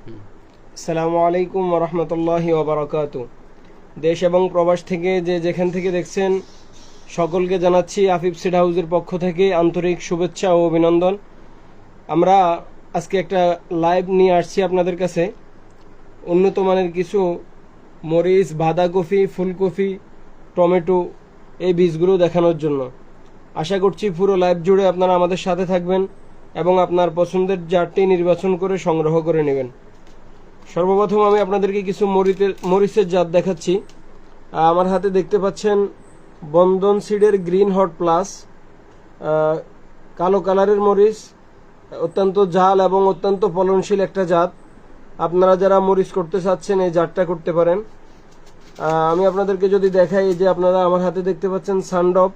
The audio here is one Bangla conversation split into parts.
আসসালামু আলাইকুম ওয়া রাহমাতুল্লাহি ওয়া বারাকাতুহু। দেশ এবং প্রবাস থেকে যেখান থেকে দেখছেন সকলকে জানাচ্ছি আফিফ সিড হাউসের পক্ষ থেকে আন্তরিক শুভেচ্ছা ও অভিনন্দন। আমরা আজকে একটা লাইভ নিয়ে আসছি আপনাদের কাছে উন্নত মানের কিছু মরিচ, বাঁধাকপি, ফুলকপি, টমেটো এই বীজগুলো দেখানোর জন্য। আশা করছি পুরো লাইভ জুড়ে আপনারা আমাদের সাথে থাকবেন এবং আপনার পছন্দের জাতটি নির্বাচন করে সংগ্রহ করে নেবেন। সর্বপ্রথম আমি আপনাদেরকে কিছু মরিচের জাত দেখাচ্ছি। আমার হাতে দেখতে পাচ্ছেন বন্ধন সিডের গ্রিন হট প্লাস, কালো কালারের মরিচ, অত্যন্ত ঝাল এবং অত্যন্ত ফলনশীল একটা জাত। আপনারা যারা মরিচ করতে চাচ্ছেন এই জাতটা করতে পারেন। আমি আপনাদেরকে যদি দেখাই যে আপনারা আমার হাতে দেখতে পাচ্ছেন সানডপ,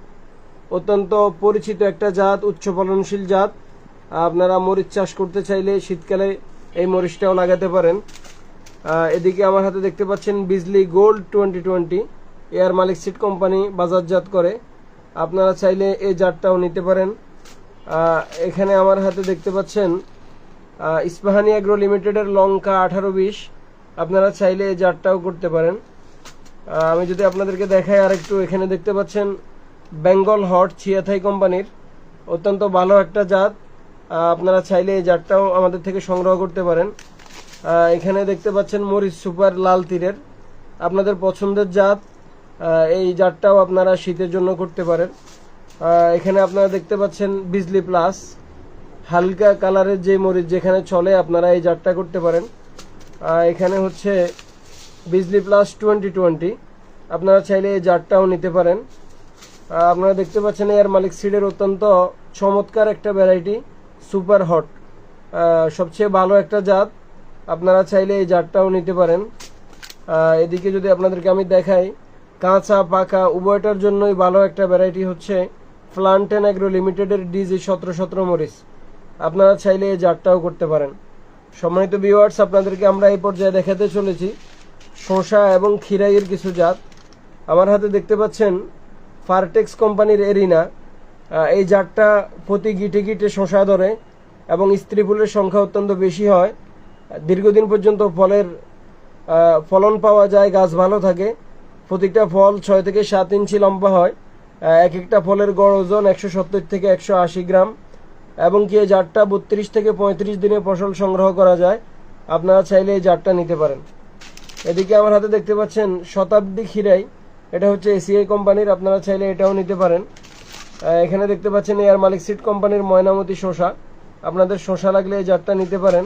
অত্যন্ত পরিচিত একটা জাত, উচ্চ ফলনশীল জাত। আপনারা মরিচ চাষ করতে চাইলে শীতকালে এই মরিচটাও লাগাতে পারেন। এদিকে আমার হাতে দেখতে পাচ্ছেন বিজলি গোল্ড 2020, এয়ার মালিক সিড কোম্পানি বাজারজাত করে। আপনারা চাইলে এই জাতটাও নিতে পারেন। এখানে আমার হাতে দেখতে পাচ্ছেন ইস্পাহানি অ্যাগ্রো লিমিটেডের লঙ্কা 1820, আপনারা চাইলে এই জাতটাও করতে পারেন। আমি যদি আপনাদেরকে দেখাই আরেকটু, এখানে দেখতে পাচ্ছেন বেঙ্গল হট ছিয়াথাই কোম্পানির, অত্যন্ত ভালো একটা জাত। আপনারা চাইলে এই জাতটাও আমাদের থেকে সংগ্রহ করতে পারেন। এখানে দেখতে পাচ্ছেন মরিচ সুপার লাল তীরের, আপনাদের পছন্দের জাত। এই জাতটাও আপনারা শীতের জন্য করতে পারেন। এখানে আপনারা দেখতে পাচ্ছেন বিজলি প্লাস, হালকা কালারের যে মরিচ যেখানে চলে আপনারা এই জাতটা করতে পারেন। এখানে হচ্ছে বিজলি প্লাস 2020, আপনারা চাইলে এই জাতটাও নিতে পারেন। আপনারা দেখতে পাচ্ছেন এয়ার মালিক সিডের অত্যন্ত চমৎকার একটা ভ্যারাইটি সুপার হট, সবচেয়ে ভালো একটা জাত। আপনারা চাইলে এই জাতটাও নিতে পারেন। এদিকে যদি আপনাদেরকে আমি দেখাই, কাঁচা পাকা উভয়টার জন্যই ভালো একটা ভ্যারাইটি হচ্ছে প্লান্টেন অ্যাগ্রো লিমিটেডের ডিজি 1717 মরিচ, আপনারা চাইলে এই জাতটাও করতে পারেন। সম্মানিত ভিউয়ার্স, আপনাদেরকে আমরা এই পর্যায়ে দেখাতে চলেছি শসা এবং খিরাইয়ের কিছু জাত। আমার হাতে দেখতে পাচ্ছেন ফারটেক্স কোম্পানির এরিনা, এই জাতটা প্রতি গিটে গিটে শসা ধরে এবং স্ত্রী ফুলের সংখ্যা অত্যন্ত বেশি হয়। দীর্ঘদিন পর্যন্ত ফলন পাওয়া যায়, গাছ ভালো থাকে। প্রতিটা ফল 6 থেকে 7 ইঞ্চি লম্বা হয়। এক একটা ফলের গড় ওজন 170 থেকে 180 গ্রাম এবং কি এই জাতটা 32 থেকে 35 দিনে ফসল সংগ্রহ করা যায়। আপনারা চাইলে এই জাতটা নিতে পারেন। এদিকে আমার হাতে দেখতে পাচ্ছেন শতাব্দী খিরাই, এটা হচ্ছে এসিআই কোম্পানির, আপনারা চাইলে এটাও নিতে পারেন। এখানে দেখতে পাচ্ছেন এয়ার মালিক সিড কোম্পানির ময়নামতি শসা, আপনাদের শসা লাগলে এই জাতটা নিতে পারেন।